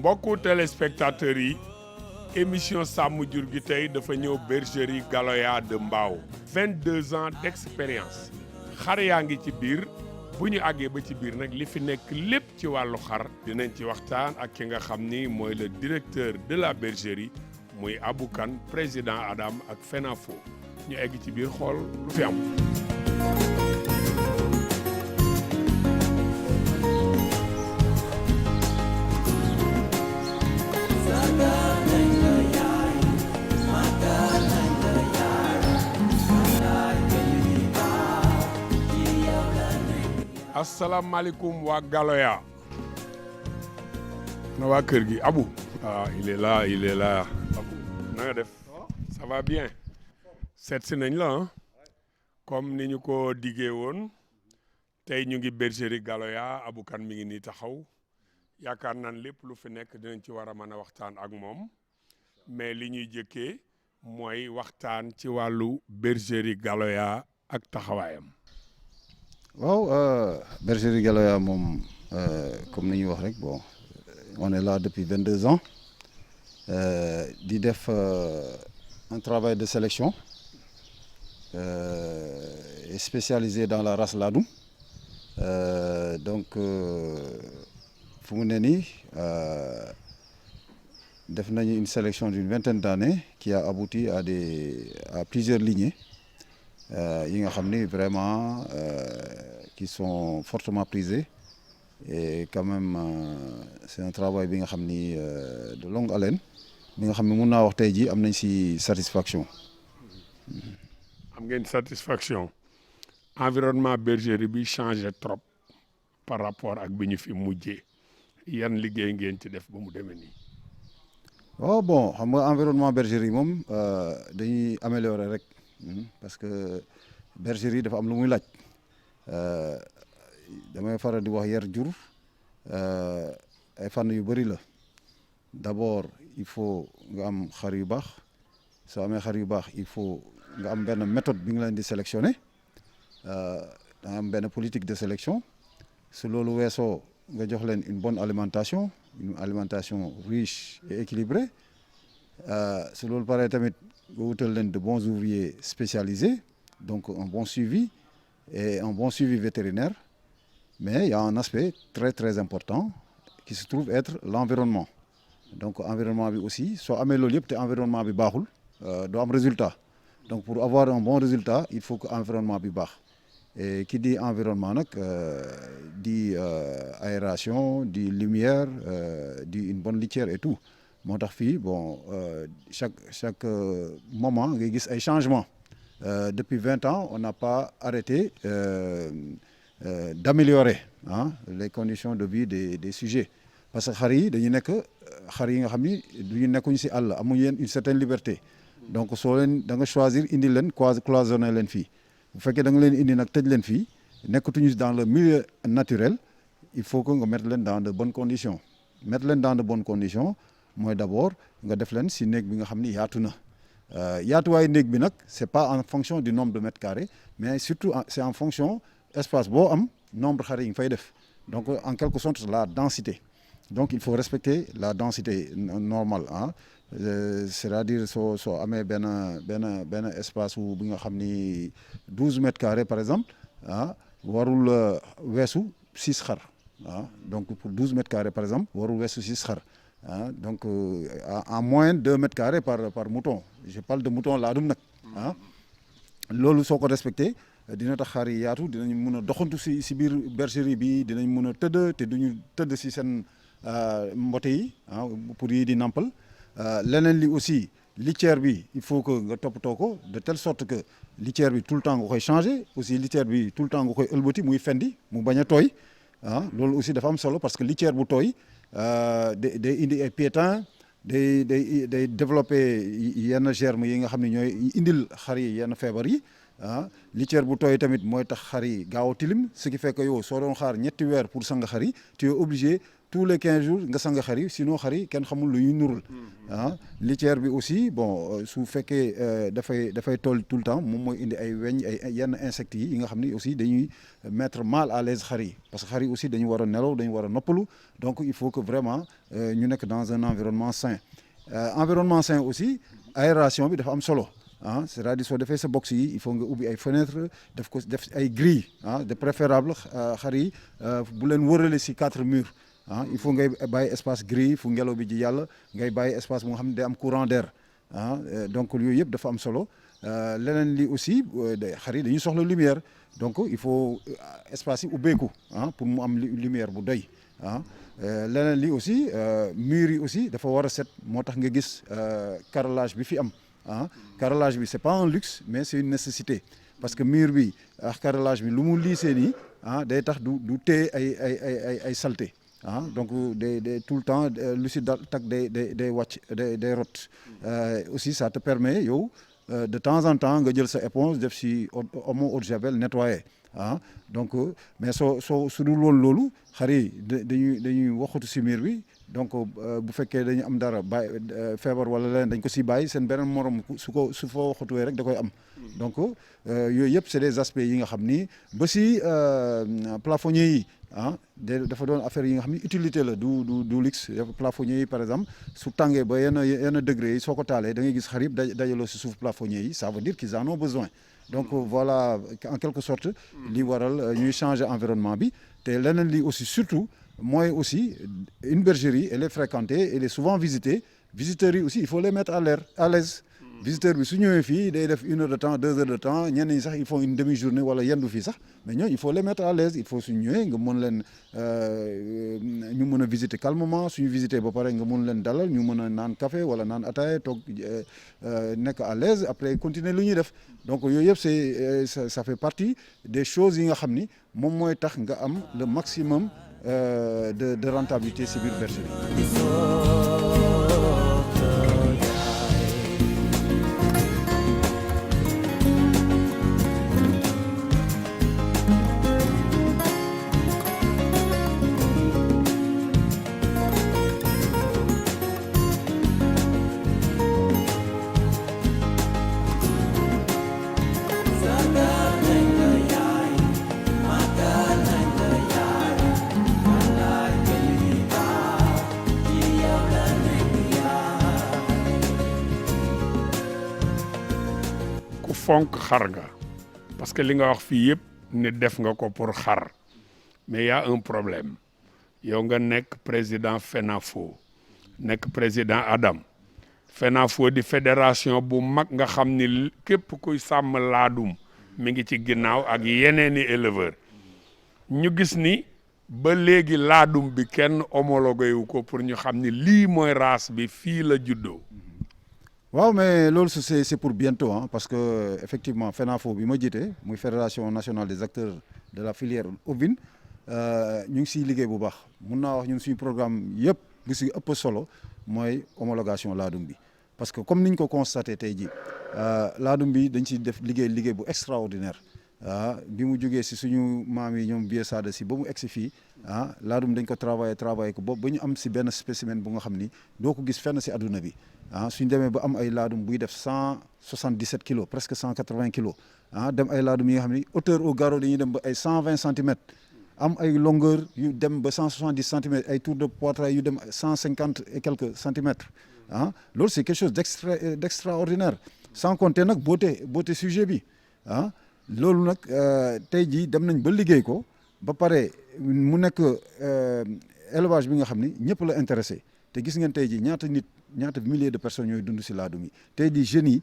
mbokku téléspectateurs yi émission sàmm jur gi tey dafa ñëw bergerie Galoya de Mbao 22 ans d'expérience xar yaa ngi ci biir bu ñu àggee ba ci biir nag li fi nekk lépp ci wàllu xar dinañ ci waxtaan ak ki nga xam ni mooy le directeur de la bergerie muy Abou Kane président Adam ak FENAFO ñu egg ci biir xool lu fi am. asalaamaaleykum waa Galoya na waa kër gi Abou il est là Abou na nga def ça va bien seet si nañ la comme ni ñu ko diggee woon tey ñu ngi bergerie Galoya Abou Kane mi ngi nii taxaw yaakaar naan lépp lu fi nekk dinañ ci war a mën a waxtaan ak moom mais li ñuy jëkkee mooy waxtaan ci wàllu bergerie Galoya ak taxawaayam. waaw bergerie Galoya moom comme ni ñuy wax rek bon on est là depuis 22 ans di def un travail de sélection et spécialisé dans la race Ladoum donc fu mu ne nii def nañu une sélection d'une vingtaine d'années qui a abouti à plusieurs lignées yi nga xam ni vraiment qui sont fortement prisés et quand même c'est un travail bi nga xam ni de longue haleine bi nga xam ne mun naa wax tey jii am nañ ci satisfaction. am ngeen satisfaction environnement bergerie bi changé trop par rapport ak bi ñu fi mujjee yan liggéey ngeen ci def ba mu demee nii. waaw bon xam nga environnement bergerie moom dañuy améliorer rek. Parce que bergerie dafa am lu muy laaj damay faral di wax yar jur ay fànn yu bëri la d'abord il faut nga am xar yu baax soo amee xar yu baax il faut nga am benn méthode bi nga leen di sélectionner da nga am benn politique de sélection su loolu weesoo nga jox leen une bonne alimentation riche et équilibrée su loolu paree tamit nga wutal leen de bons ouvriers spécialisés donc un bon suivi et un bon suivi vétérinaire mais il y a un aspect très très important qui se trouve être l'environnement donc environnement bi aussi soo amee loolu yëpp te environnement bi baaxul doo am résultat donc pour avoir un bon résultat il faut que environnement bi baax et qui dit environnement nag dit aération dit lumière dit une bonne litière et tout moo tax fii bon chaque moment ngay gis ay changements depuis 20 ans on n'a pas arrêté d'améliorer les conditions de vie des sujets parce que xar yi dañu nekk xar yi nga xam ni duñu nekkuñu ci àll amuñu une certaine liberté donc soo leen da nga choisir indi leen cloisonner leen fii bu fekkee da nga leen indi nag tëj leen fii nekkatuñu dans le milieu naturel il faut que nga mettre leen dans de bonnes conditions mooy d'abord nga def leen ci néeg bi nga xam ni yaatu na yaatuwaayu néeg bi nag c'est pas en fonction du nombre de mètres carrés mais surtout c'est en fonction espace boo am nombre xar yi nga fay def donc en quelque sorte la densité donc il faut respecter la densité normale c'est-à-dire soo amee benn espace bi nga xam ni 12 mètres carrés par exemple warul weesu 6 xar donc pour 12 mètres carrés par exemple warul weesu 6 xar donc en moyenne 2 mètres carrés par mouton je parle de mouton laadum nag loolu soo ko respecté dina tax xar yi yaatu dinañ mën a doxantu si biir bergerie bi dinañ mën a tëdd te duñu tëdd si seen mbote yi pour yi di nampal leneen li aussi litière bi il faut que nga toppatoo ko de telle sorte que litière bi tout le temps nga koy changer aussi litière bi tout le temps nga koy ëlbati muy fendi mu bañ a tooy loolu aussi dafa am solo parce que litière bu tooy day indi ay piétins day développer yenn germes yi nga xam ne ñooy indil xar yi yenn feebar yi litière bu tooy tamit mooy tax xar yi gaaw a tilim ce qui fait que yow soo doon xaar ñetti weer pour sang xar yi tu es obligé tous les 15 jours nga sang xar yi sinon xar yi kenn xamul lu ñuy nurul litière bi aussi bon su fekkee dafay toll tout le temps moom mooy indi ay weñ ay yenn insectes yi nga xam ni aussi dañuy mettre mal à l'aise xar yi parce que xar yi aussi dañu war a nelaw dañu war a noppalu donc il faut que vraiment ñu nekk dans un environnement sain environnement sain aussi aération bi dafa am solo c'est-à-dire soo defee sa box yi il faut nga ubbi ay fenêtres def ay grilles de préférable xar yi bu leen wërale si 4 murs il faut ngay bàyyi espace gris fu ngelaw bi ji yàlla ngay bàyyi espace bu nga xam ne day am courant d'air donc yooyu yëpp dafa am solo leneen li aussi xar yi dañuy soxla lumière donc il faut espace yi ubbeeku pour mu am lumière bu doy leneen li aussi murs yi aussi dafa war a set moo tax nga gis carrelage bi fi am carrelage bi c'est pas un luxe mais c'est une nécessité parce que mur bi ak carrelage bi lu mu liisee nii day tax du téye ay saleté donc day tout le temps lu si tag day wàcc day rot aussi ça te permet yow de temps en temps nga jël sa éponge def si omo eau de javel nettoyer donc mais su dul woon loolu xar yi dañuy waxatu si mur bi donc bu fekkee dañu am dara bàyyi feebar wala leneen dañ ko si bàyyi seen beneen morom su fa waxatuwee rek da koy am donc yooyu yëpp c'est des aspects yi nga xam ni ba si plafonniers yi dafa doon affaire yi nga xam ni utilité la du luxe plafonniers yi par exemple su tàngee ba yenn degré yi soo ko taalee da ngay gis xar yëpp dajaloo si suuf plafonniers yi ça veut dire qu'ils en ont besoin donc voilà en quelque sorte li waral ñuy changer environnement bi te leneen li aussi surtout mooy aussi une bergerie elle est fréquentée elle est souvent visitée visiteurs yi aussi il faut les mettre à l'aise visiteur bi su ñëwee fii day def 1 heure de temps 2 heures de temps ñenn ñi sax ils font une demi-journée wala yendu fii sax mais ñooñu il faut les mettre à l'aise il faut suñu ñëwee nga mën leen ñu mën a visiter calmement suñu visiter ba pare nga mën leen dalal ñu mën a naan café wala naan ataaya toog nekk à l'aise après continuer lu ñuy def donc yooyu yëpp ça fait partie des choses yi nga xam ni moom mooy tax nga am le maximum de rentabilité si biir bergerie. fonk xar nga parce que li nga wax fii yëpp ne def nga ko pour xar mais y a un problème yow nga nekk président FENAFO nekk président Adam FENAFO di fédération bu mag nga xam ni képp kuy sàmm laadum mi ngi ci ginnaaw ak yeneeni éleveur ñu gis ni ba léegi laadum bi kenn homologué wu ko pour ñu xam ni lii mooy race bi fii la juddoo. waaw mais loolu c'est pour bientôt parce que effectivement FENAFO bi ma jiite muy fédération nationale des acteurs de la filière ovine ñu ngi siy liggéey bu baax mun naa wax ñun suñu programme yëpp lu si ëpp solo mooy homologation laadum bi parce que comme niñ ko constaté tey jii laadum bi dañ si def liggéey bu extraordinaire bi mu jógee si suñu maam yi ñoom Vieux Sada si ba mu egsi fii laadum dañ ko travaillé ko boobu ba ñu am si benn spécimen bu nga xam ni doo ko gis fenn si adduna bi suñ demee ba am ay laadum buy def 177 kilos presque 180 kilos dem ay laadum yi nga xam ni hauteur au garrot dañuy dem ba ay 120 centimètres am ay longueur yu dem ba 170 centimètres ay tour de poitrail yu dem 150 et quelques centimètres loolu c'est quelque chose d'extraordinaire sans compter nag beauté sujet bi loolu nag tey jii dem nañ ba liggéey ko ba pare mu nekk élevage bi nga xam ni ñëpp la intéressé te gis ngeen tey jii ñaata milliers de personnes ñooy dund si laadum yi tey jii jeunes yi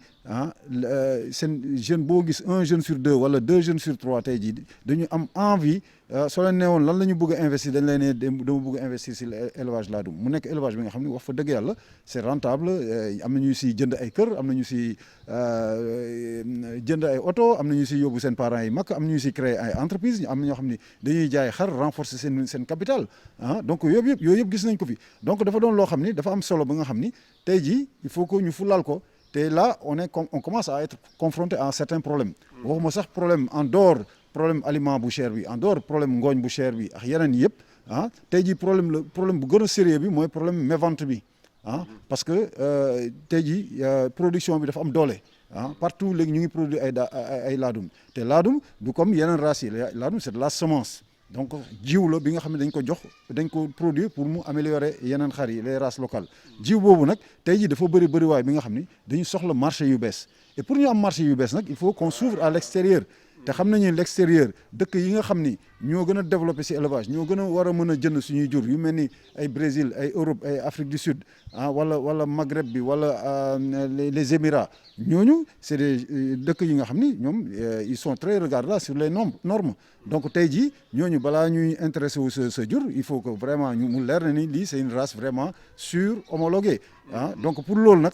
seen jeune boo gis 1 jeune sur 2 wala 2 jeunes sur 3 tey jii dañu am envie soo leen nee woon lan la ñu bëgg a investir dañ leen ne dama bëgg a investir si élevage laadum mu nekk élevage bi nga xam ne wax fa dëgg yàlla c'est rentable am na ñu si jënd ay kër am na ñu si jënd ay oto am na ñu si yóbbu seen parents yi mag am na ñu si créer ay entreprise am na ñoo xam ne dañuy jaay xar renforcer seen capital donc yooyu yëpp gis nañ ko fi donc dafa doon loo xam ni dafa am solo ba nga xam ni tey jii il faut que ñu fulal ko te là on commence à être confronté à certains problèmes waxuma sax problème en dehors problème aliment bu cher bi en dehors problème ngooñ bu cher bi ak yeneen yëpp tey jii problème bu gën a sérieux bi mooy problème mévente bi parce que tey jii production bi dafa am doole partout léegi ñu ngi produire ay laadum te laadum du comme yeneen races yi laadum c'est de la semence donc jiw la bi nga xam ne dañ ko produire pour mu améliorer yeneen xar yi les races locales jiw boobu nag tey jii dafa bëri waay bi nga xam ni dañu soxla marché yu bees et pour ñu am marché yu bees nag il faut qu'on s'ouvre à l'extérieur te xam nañu l'extérieur dëkk yi nga xam ni ñoo gën a développé ci élevage ñoo gën a war a mën a jënd suñuy jur yu mel ni ay Brésil ay Europe ay Afrique du Sud wala Maghreb bi wala les Émirats ñooñu c'est des dëkk yi nga xam ni ñoom ils sont très regardants sur les normes donc tey jii ñooñu balaa ñuy intéressé wu sa jur il faut que vraiment mu leer na ni lii c'est une race vraiment homologuée donc pour loolu nag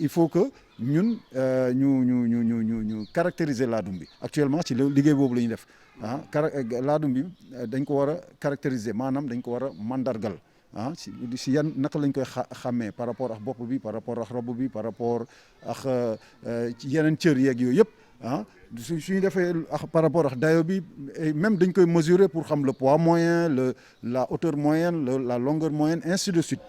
il faut que ñun ñu caractériser laadum bi actuellement ci liggéey boobu la ñuy def laadum bi dañ ko war a caractériser maanaam dañ ko war a mandargal si yan naka lañ koy xàmmee par rapport ak bopp bi par rapport ak robb bi par rapport ak ci yeneen cër yeeg yooyu yëpp suñu defee par rapport ak dayo bi même dañ koy mesurer pour xam le poids moyen la hauteur moyenne la longueur moyenne ainsi de suite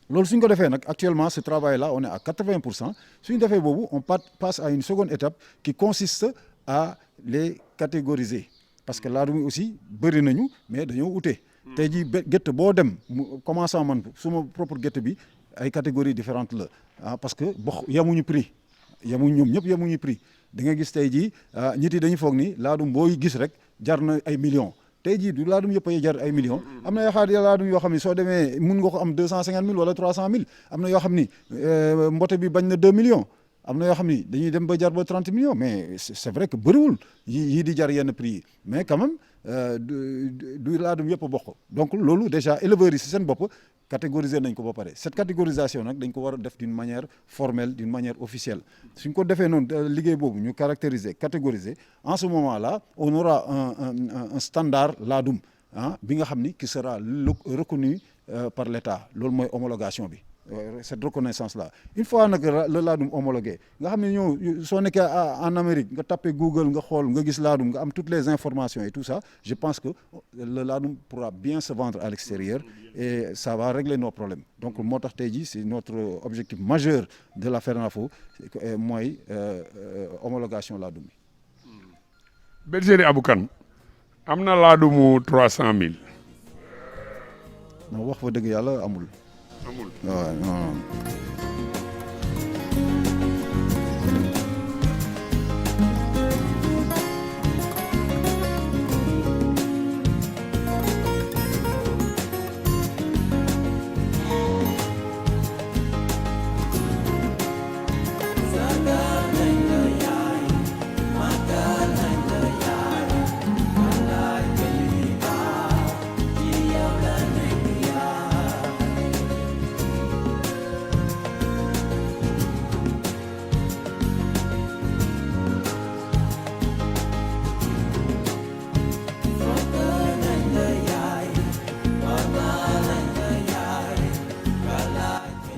loolu suñ ko defee nag actuellement ce travail là on est à 80% suñu defee boobu on passe à une seconde étape qui consiste à les catégoriser parce que laadum yi aussi bëri nañu mais dañoo ute tey jii gétt boo dem commençant man suma propre gétt bi ay catégories différentes la parce que yemuñu prix ñoom ñëpp yemuñu prix da nga gis tey jii nit yi dañu foog ni laadum booy gis rek jar na ay millions tey jii du laadum yëpp ay jar ay millions am na laadum yoo xam ni soo demee mun nga ko am 250 000 wala 300 000 am na yoo xam ni mbote bi bañ na 2 millions am na yoo xam ni dañuy dem ba jar ba 30 millions mais c'est vrai que bëriwul yii di jar yenn prix yi mais quand même du laadum yëpp bokk donc loolu déjà éleveurs yi si seen bopp catégoriser nañ ko ba pare cette catégorisation nag dañ ko war a def d'une manière formelle d'une manière officielle suñ ko defee noonu liggéey boobu ñu catégoriser en ce moment là on aura un standard laadum bi nga xam ni qui sera reconnu par l'État loolu mooy homologation bi cette reconnaissance là une fois nag le laadum homologué nga xam ne ñëw soo nekkee en Amérique nga tapé Google nga xool nga gis laadum nga am toutes les informations et tout ça je pense que le laadum pourra bien se vendre à l'extérieur et ça va régler nos problèmes donc moo tax tey jii c'est notre objectif majeur de la FERNAFO mooy homologation laadum bi. Bergerie Abou Kane am na laadumu 300 000. non wax fa dëgg yàlla amul. waaw non.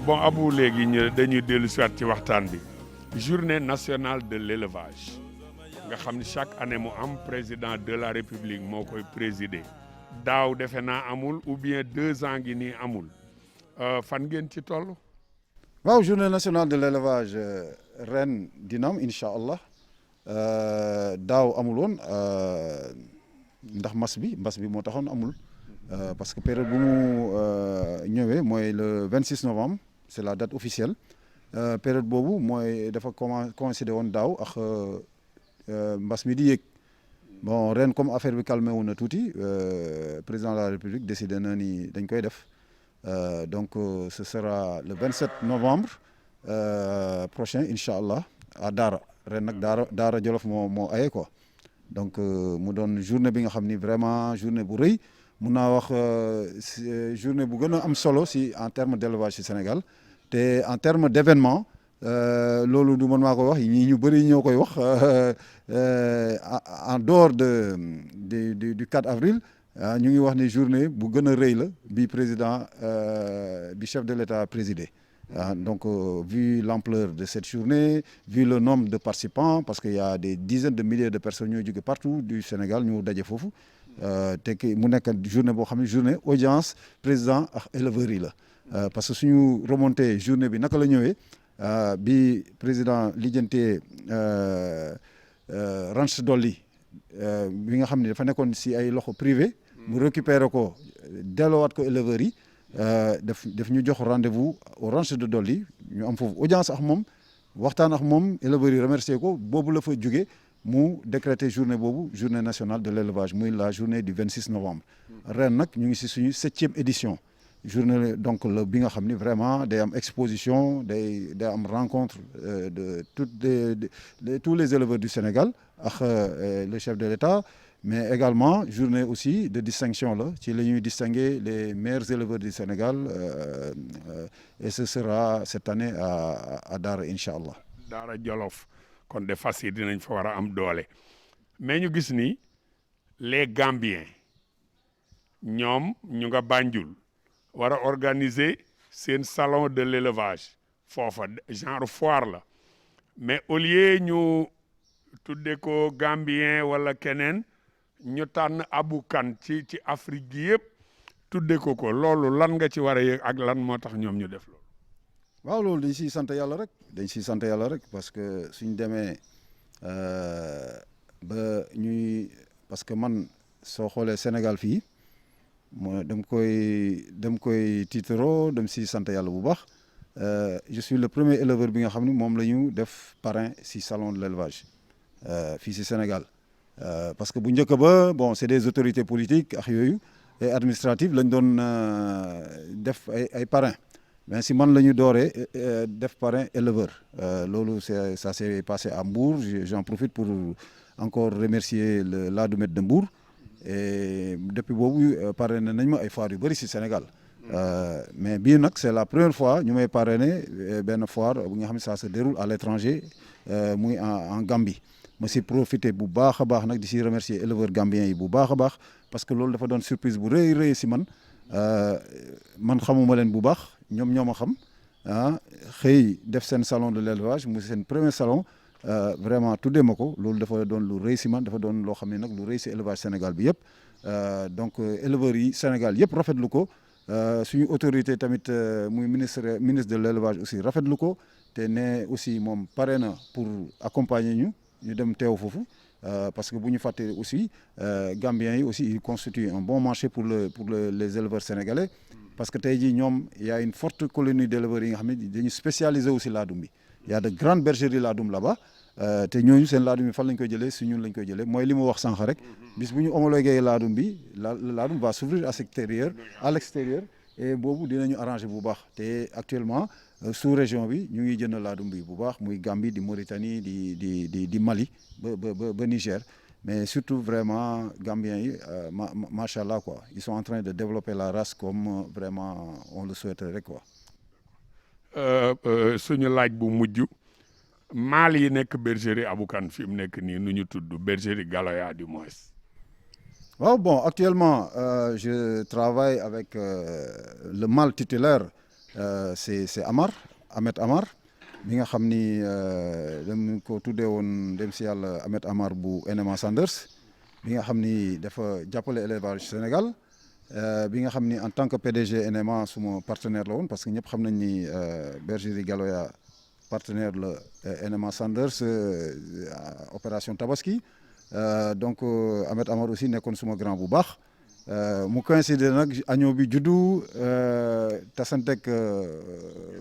bon Abou léegi dañuy dellu si waat ci waxtaan bi journée nationale de l'élevage nga xam ni chaque année mu am président de la république moo koy présider daaw defe naa amul ou bien 2 ans ngi nii amul fan ngeen ci toll. waaw journée nationale de l'élevage ren dina am incha allah daaw amul woon ndax mbas bi moo taxoon amul parce que période bu mu ñëwee mooy le 26 novembre c'est la date officielle période boobu mooy dafa coïncider woon daaw ak mbas mi di yéeg bon ren comme affaire bi calmé wu na tuuti président de la république décidé na ni dañ koy def donc ce sera le 27 novembre prochain incha allah à Daara ren nag Daara Jolof moo aye quoi donc mu doon journée bi nga xam ni vraiment journée bu rëy mun naa wax journée bu gën a am solo si en terme d'élevage ci Sénégal te en terme d'événement loolu du man maa ko wax ñi ñu bëri ñoo koy wax en dehors du 4 avril ñu ngi wax ni journée bu gën a rëy la bi président bi chef de l'État présidé Donc, vu l'ampleur de cette journée, vu le nombre de participants, parce qu'il y a des dizaines de milliers de personnes ñoo jóge partout du Sénégal ñu daje foofu te ki mu nekk journée boo xam ne journée audience président ak éleveurs yi la parce que suñu remonté journée bi naka la ñëwee bi président lijjantee Ranch Dolly bi nga xam ne dafa nekkoon si ay loxo privé mu récupéré ko delloowaat ko éleveurs yi daf ñu jox rendez-vous au Ranch de Dolly ñu am foofu audience ak moom waxtaan ak moom éleveurs yi remercier ko boobu la fa jóge mu décrété journée boobu journée nationale de l'élevage muy la journée du 26 novembre ren nag ñu ngi si suñu 7e édition journée donc la bi nga xam ni vraiment day am exposition day am rencontre de tous les éleveurs du Sénégal ak le chef de l'État mais également journée aussi de distinction la ci la ñuy distinguer les meilleurs éleveurs du Sénégal et ce sera cette année à Daara incha allah. Daara Jolof kon de fas yi dinañ fa war a am doole mais ñu gis ni les Gambiens ñoom ñu nga Banjul war a organiser seen salon de l'élevage foofa genre foire la mais au lieu ñu tudde ko Gambien wala keneen ñu tànn Abou Kane ci Afrique gi yëpp tudde ko loolu lan nga ci war a yëg ak lan moo tax ñoom ñu def loolu. waaw loolu dañ siy sant yàlla rek parce que suñ demee ba ñuy parce que man soo xoolee Sénégal fii moo dem koy tiitaroo dem si sant yàlla bu baax je suis le premier éleveur bi nga xam ni moom la ñu def parrain si salon de l'élevage fii si Sénégal parce que bu njëkk ba bon c'est des autorités politiques ak yooyu et administratives lañ doon def ay parrain mais si man la ñu dooree def parrain éleveur loolu ça s'est passé à Mbour j'en profite pour encore remercier le Ladoumètre de Mbour et depuis boobu parrainé nañ ma ay foires yu bëri si Sénégal mais bii nag c'est la première fois ñu may parrainer benn foire bu nga xam ne ça se déroule à l'étranger muy en Gambie ma si profité bu baax a baax nag di si remercier éleveurs gambiens yi bu baax a baax parce que loolu dafa doon surprise bu rëy si man xamuma leen bu baax ñoom ñoo ma xam xëy def seen salon de l'élevage mu seen premier salon vraiment tuddee ma ko loolu dafa doon lu rëy si man dafa doon loo xam ne nag lu rëy si élevage Sénégal bi yëpp donc éleveurs yi Sénégal yëpp rafetlu ko suñu autorité tamit muy ministre de l'élevage aussi rafetlu ko te ne aussi moom pare na pour accompagner ñu dem teew foofu parce que bu ñu fàtte aussi Gambiens yi aussi ils constituent un bon marché pour les éleveurs sénégalais parce que tey jii ñoom y a une forte colonie d'éleveurs yi nga xam ne dañu spécialisé aussi laadum bi y a de grandes bergeries laadum là-bas te ñooñu seen laadum bi fan lañ koy jëlee si ñun lañ koy jëlee mooy li mu wax sànq rek bis bu ñu homologué laadum bi laadum va s'ouvrir à l'extérieur et boobu dinañu arranger bu baax te actuellement sous région bi ñu ngi jënd laadum bi bu baax muy Gambie di Mauritanie di Mali ba Niger mais surtout vraiment Gambiens yi machallah quoi ils sont en train de développer la race comme vraiment on le souhaiterait rek quoi. suñu laaj bu mujj maal yi nekk bergerie Abou Kane fi mu nekk nii nu ñu tudd bergerie Galoya du moins. waaw bon actuellement je travaille avec le mâle titulaire c'est Ahmed Amar bi nga xam ni dem ko tuddee woon dem si yàlla Ahmed Amar bu NMA Sanders bi nga xam ni dafa jàppale élevage Sénégal bi nga xam ni en tant que PDG NMA suma partenaire la woon parce que ñëpp xam nañ ni bergerie Galoya partenaire la NMA Sanders opération Tabaski donc Ahmed Amar aussi nekkoon suma grand bu baax mu coïncider nag agneau bi juddu tasantek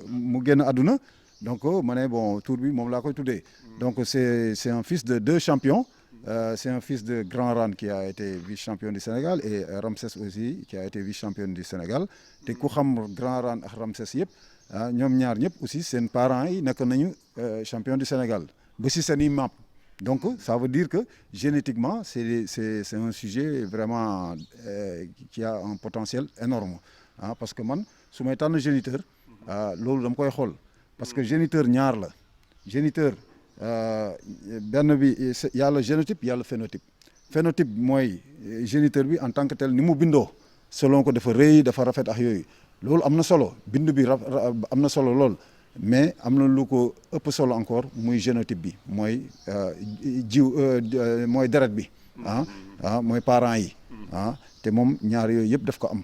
mu génn àdduna donc ma ne bon tour bi moom laa koy tuddee donc c'est un fils de 2 champions c'est un fils de Grand Ran qui a été vice-champion du Sénégal et Ramsès aussi qui a été vice-champion du Sénégal te ku xam Grand Ran ak Ramsès yëpp ñoom ñaar ñëpp aussi seen parents yi nekk nañu champion du Sénégal ba si seen i maam donc ça veut dire que génétiquement c'est un sujet vraiment qui a un potentiel énorme parce que man su may tànn géniteur loolu dama koy xool parce que géniteur ñaar la géniteur benn bi y a le génotype y a le phénotype phénotype mooy géniteur bi en tant que tel ni mu bindoo selon ko dafa rëy dafa rafet ak yooyu loolu am na solo bind bi am na solo lool mais am na lu ko ëpp solo encore muy génotype bi mooy mooy deret bi mooy parents yi te moom ñaar yooyu yëpp daf ko am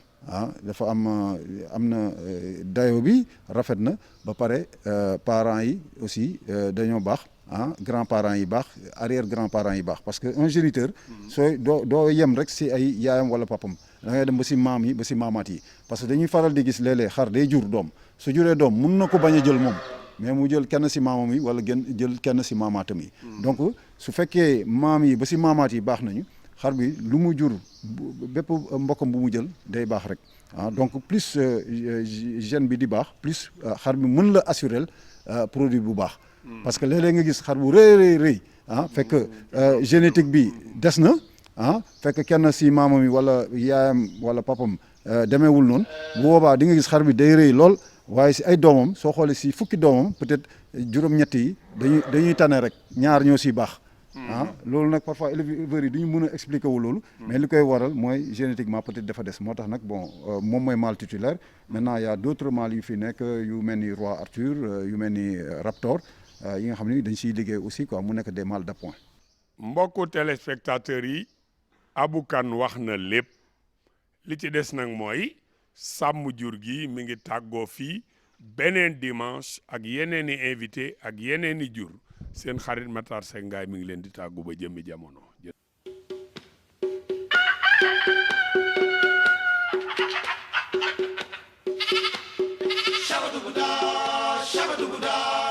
dafa am na dayo bi rafet na ba pare parents yi aussi dañoo baax grands-parents yi baax arrière grands-parents yi baax parce que un géniteur sooy doo yem rek si ay yaayam wala papam da ngay dem ba si maam yi ba si maamaat yi parce que dañuy faral di gis léeg-léeg xar day jur doom su juree doom mun na ko bañ a jël moom mais mu jël kenn si maamam yi wala jël kenn si maamaatam yi donc su fekkee maam yi ba si maamaat yi baax nañu xar bi lu mu jur bépp mbokkam bu mu jël day baax rek donc plus gène bi di baax plus xar bi mën la assurer produit bu baax parce que léeg-léeg nga gis xar bu rëy fekk génétique bi des na fekk kenn si maamam yi wala yaayam wala papam demeewul noonu bu boobaa di nga gis xar bi day rëy lool waaye si ay doomam soo xoolee si fukki doomam peut-être juróom-ñett yi dañuy tane rek ñaar ñoo si baax loolu nag parfois éleveurs yi du ñu mën a expliquer wu loolu mais li koy waral mooy génétiquement peut-être dafa des moo tax nag bon moom mooy mâle titulaire maintenant il y a d'autres mâles yu fi nekk yu mel ni roi Arthur yu mel ni raptor yi nga xam ne dañ siy liggéey aussi quoi mu nekk des mâles d'appoint. mbokku téléspectateurs yi Abou Kane wax na lépp li ci des nag mooy sàmm jur gi mi ngi tàggoo fii beneen dimanche ak yeneen i invité ak yeneen i jur seen xarit Matar Seck Ngaye mi ngi leen di tàggu ba jëmmi jamono. Shabba-dubba-da, shabba-dubba-da.